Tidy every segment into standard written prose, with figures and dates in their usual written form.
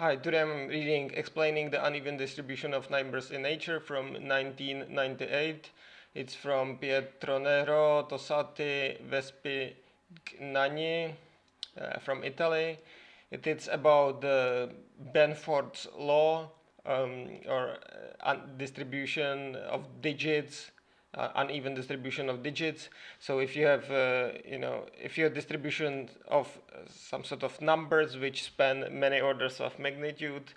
Hi, today I'm reading Explaining the Uneven Distribution of Numbers in Nature from 1998. It's from Pietronero, Tosatti, Vespignani from Italy. It is about the Benford's law or distribution of digits, uneven distribution of digits. So if you have, if you have distribution of some sort of numbers which span many orders of magnitude,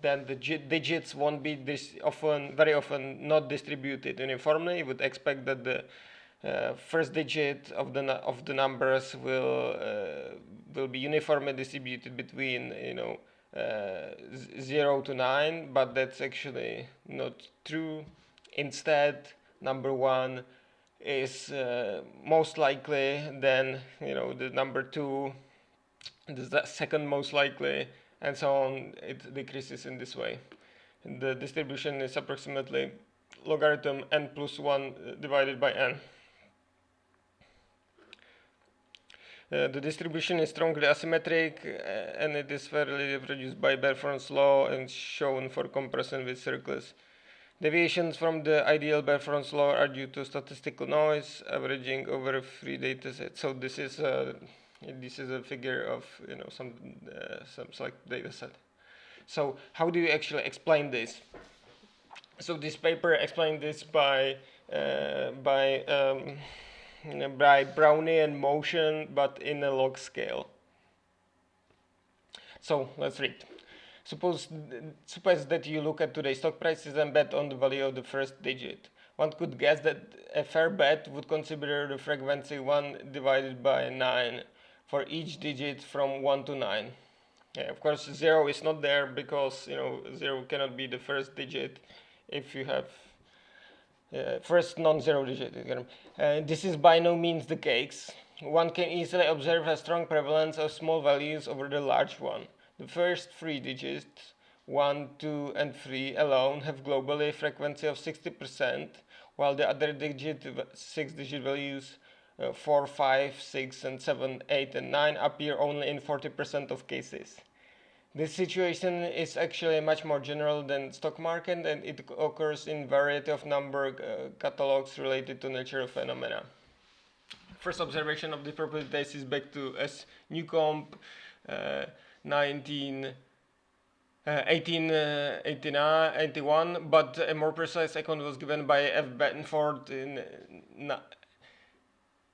then the digits won't be very often not distributed uniformly. You would expect that the first digit of the numbers will be uniformly distributed between 0 to 9, but that's actually not true. Instead, number 1 is most likely, then the number 2, the second most likely, and so on. It decreases in this way. And the distribution is approximately logarithm n plus 1 divided by n. The distribution is strongly asymmetric, and it is fairly reproduced by Benford's law and shown for comparison with circles. Deviations from the ideal Benford's law are due to statistical noise averaging over 3 datasets. So this is a figure of some select dataset. So how do you actually explain this? So this paper explained this by Brownian motion, but in a log scale. So let's read. Suppose that you look at today's stock prices and bet on the value of the first digit. One could guess that a fair bet would consider the frequency 1 divided by 9 for each digit from 1 to 9. Yeah, of course, 0 is not there because 0 cannot be the first digit if you have first non-zero digit. This is by no means the case. One can easily observe a strong prevalence of small values over the large one. The first 3 digits, 1, 2, and 3 alone, have globally a frequency of 60%, while the other 6-digit values 4, 5, 6, and 7, 8, and 9 appear only in 40% of cases. This situation is actually much more general than stock market, and it occurs in variety of number catalogs related to natural phenomena. First observation of the property dates back to S. Newcomb, 1881, but a more precise account was given by F. Benford in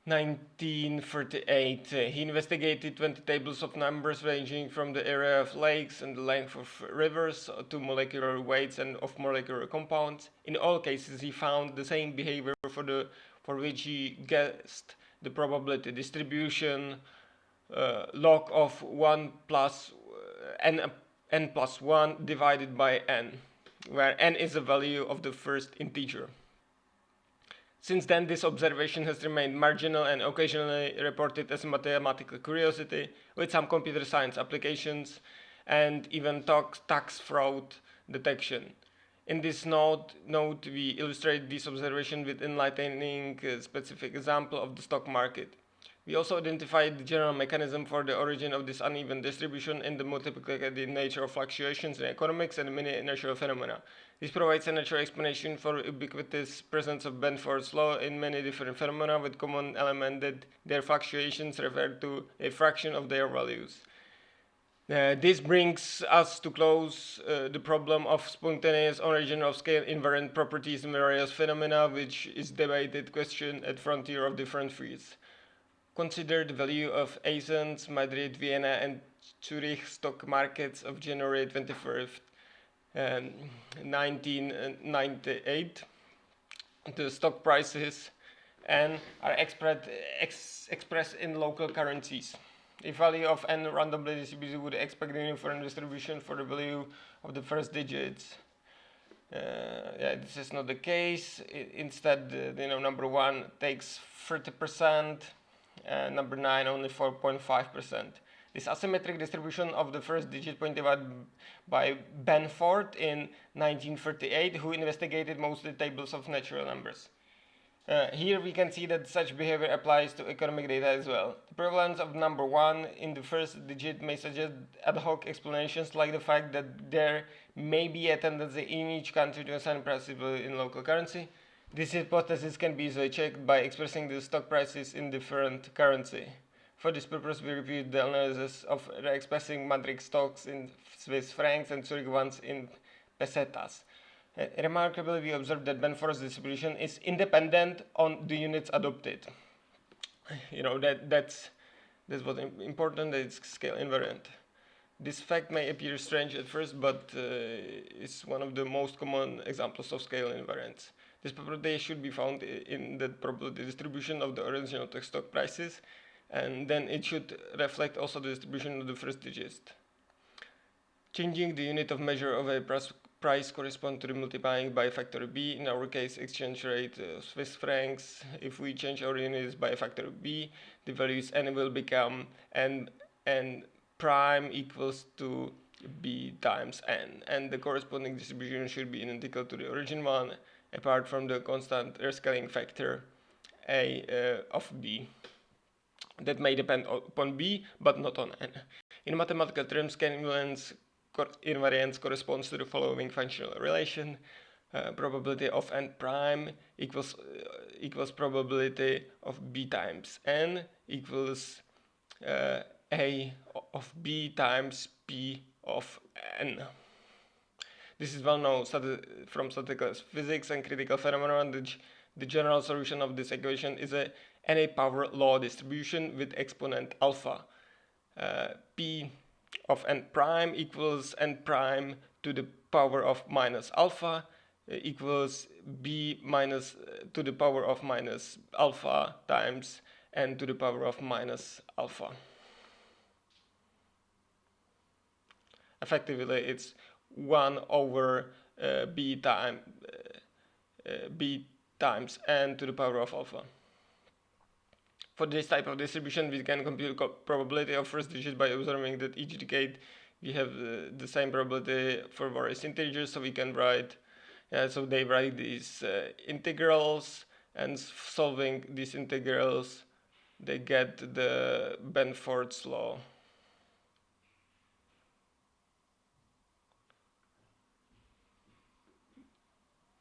1938. He investigated 20 tables of numbers ranging from the area of lakes and the length of rivers to molecular weights and of molecular compounds. In all cases, he found the same behavior for which he guessed the probability distribution log of 1 plus n plus 1 divided by n, where n is the value of the first integer. Since then, this observation has remained marginal and occasionally reported as a mathematical curiosity with some computer science applications and even tax fraud detection. In this note, we illustrate this observation with enlightening specific example of the stock market. We also identified the general mechanism for the origin of this uneven distribution in the multiplicative nature of fluctuations in economics and many natural phenomena. This provides a natural explanation for ubiquitous presence of Benford's law in many different phenomena with common element that their fluctuations refer to a fraction of their values. This brings us to close the problem of spontaneous origin of scale invariant properties in various phenomena, which is debated question at frontier of different fields. Consider the value of Athens, Madrid, Vienna, and Zurich stock markets of January 21st, 1998. The stock prices n are expressed in local currencies. If value of n randomly distributed, would expect a uniform distribution for the value of the first digits. This is not the case. Instead, number 1 takes 30%. Number 9 only 4.5%. This asymmetric distribution of the first digit pointed out by Benford in 1938, who investigated mostly tables of natural numbers. Here we can see that such behavior applies to economic data as well. The prevalence of number 1 in the first digit may suggest ad hoc explanations like the fact that there may be a tendency in each country to assign prices in local currency. This hypothesis can be easily checked by expressing the stock prices in different currency. For this purpose, we reviewed the analysis of expressing Madrid stocks in Swiss francs and Zurich ones in pesetas. Remarkably, we observed that Benford's distribution is independent on the units adopted. That's what's important, that it's scale invariant. This fact may appear strange at first, but it's one of the most common examples of scale invariance. This property should be found in the probability distribution of the original stock prices, and then it should reflect also the distribution of the first digits. Changing the unit of measure of a price corresponds to the multiplying by a factor b. In our case, exchange rate Swiss francs. If we change our units by a factor b, the values n will become n prime equals to b times n, and the corresponding distribution should be identical to the original one, apart from the constant scaling factor a of b that may depend upon b but not on n. In mathematical terms, scale invariance corresponds to the following functional relation. Probability of n prime equals probability of b times n equals a of b times p of n. This is well known from statistical physics and critical phenomena. The general solution of this equation is a n power law distribution with exponent alpha. P of n prime equals n prime to the power of minus alpha equals b minus to the power of minus alpha times n to the power of minus alpha. Effectively, it's 1 over b times n to the power of alpha. For this type of distribution, we can compute probability of first digit by observing that each decade we have the same probability for various integers, so we can write, so they write these integrals, and solving these integrals, they get the Benford's law.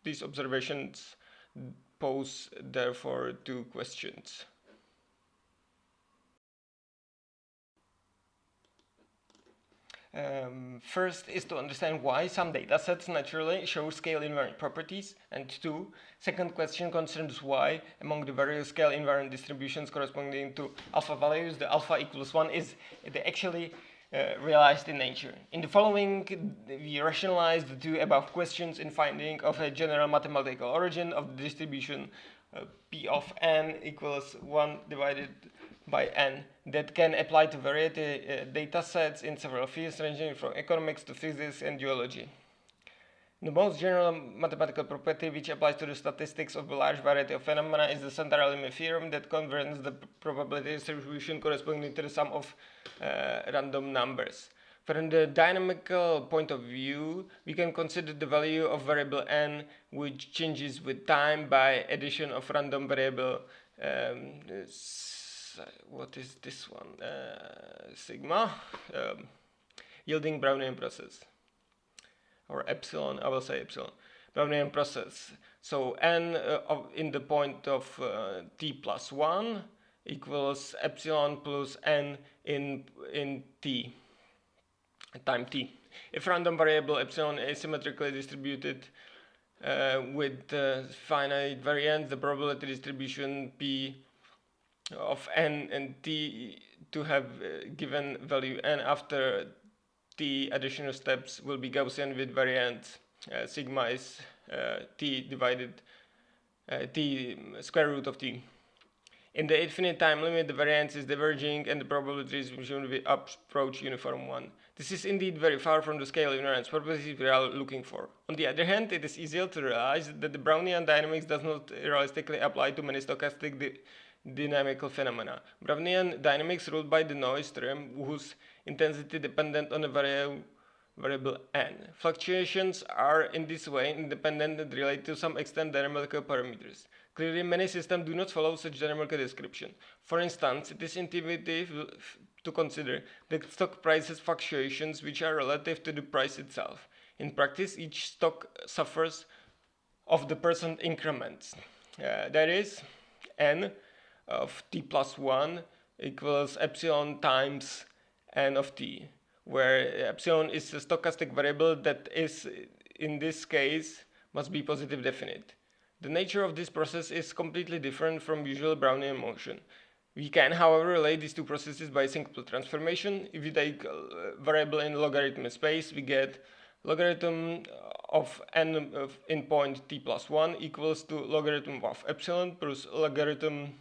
These observations pose, therefore, 2 questions. First is to understand why some datasets naturally show scale invariant properties, and second question concerns why among the various scale invariant distributions corresponding to alpha values, the alpha equals 1 is actually realized in nature. In the following, we rationalize the 2 above questions in finding of a general mathematical origin of the distribution p of n equals 1 divided by n that can apply to variety data sets in several fields ranging from economics to physics and geology. The most general mathematical property which applies to the statistics of a large variety of phenomena is the central limit theorem that governs the probability distribution corresponding to the sum of random numbers. From the dynamical point of view, we can consider the value of variable n, which changes with time by addition of random variable what is this one? Sigma, yielding Brownian process, or epsilon, I will say epsilon, Brownian process. So n in the point of t plus 1 equals epsilon plus n in t, time t. If random variable epsilon is symmetrically distributed with finite variance, the probability distribution p of n and t to have given value n after t additional steps will be Gaussian with variance sigma is t divided t square root of t. In the infinite time limit, the variance is diverging and the probability distribution will approach uniform 1. This is indeed very far from the scale invariance properties we are looking for. On the other hand, it is easier to realize that the Brownian dynamics does not realistically apply to many stochastic dynamical phenomena. Brownian dynamics ruled by the noise theorem, whose intensity dependent on a variable n. Fluctuations are in this way independent and relate to some extent dynamical parameters. Clearly, many systems do not follow such general description. For instance, it is intuitive to consider the stock price's fluctuations which are relative to the price itself. In practice, each stock suffers of the percent increments. That is, n of t plus 1 equals epsilon times n of t, where epsilon is a stochastic variable that is, in this case, must be positive definite. The nature of this process is completely different from usual Brownian motion. We can, however, relate these two processes by simple transformation. If you take a variable in logarithm space, we get logarithm of n in point t plus 1 equals to logarithm of epsilon plus logarithm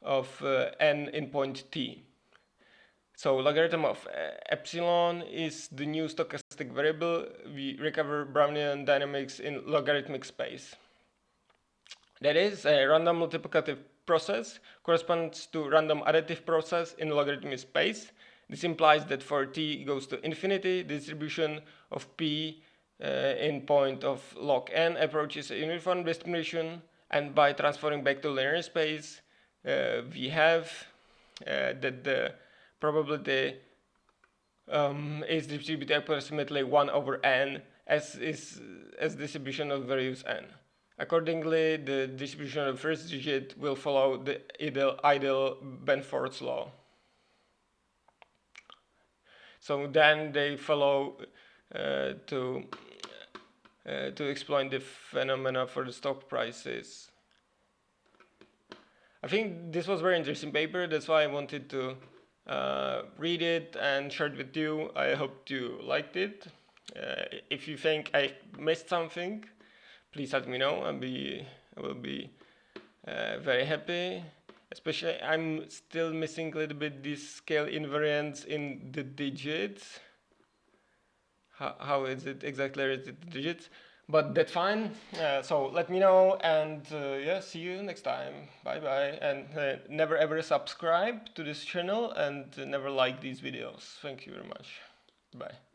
of n in point t. So logarithm of epsilon is the new stochastic variable. We recover Brownian dynamics in logarithmic space. That is, a random multiplicative process corresponds to random additive process in logarithmic space. This implies that for t goes to infinity, the distribution of p in point of log n approaches a uniform distribution, and by transforming back to linear space, we have that the probability is distributed approximately 1 over n as distribution of various n. Accordingly, the distribution of the first digit will follow the ideal Benford's law. So then they follow to explain the phenomena for the stock prices. I think this was a very interesting paper. That's why I wanted to read it and share it with you. I hope you liked it. If you think I missed something, please let me know. I will be very happy. Especially, I'm still missing a little bit this scale invariance in the digits. How is it exactly related to digits? But that's fine. So let me know, and yeah, see you next time. Bye bye. And never ever subscribe to this channel, and never like these videos. Thank you very much. Bye.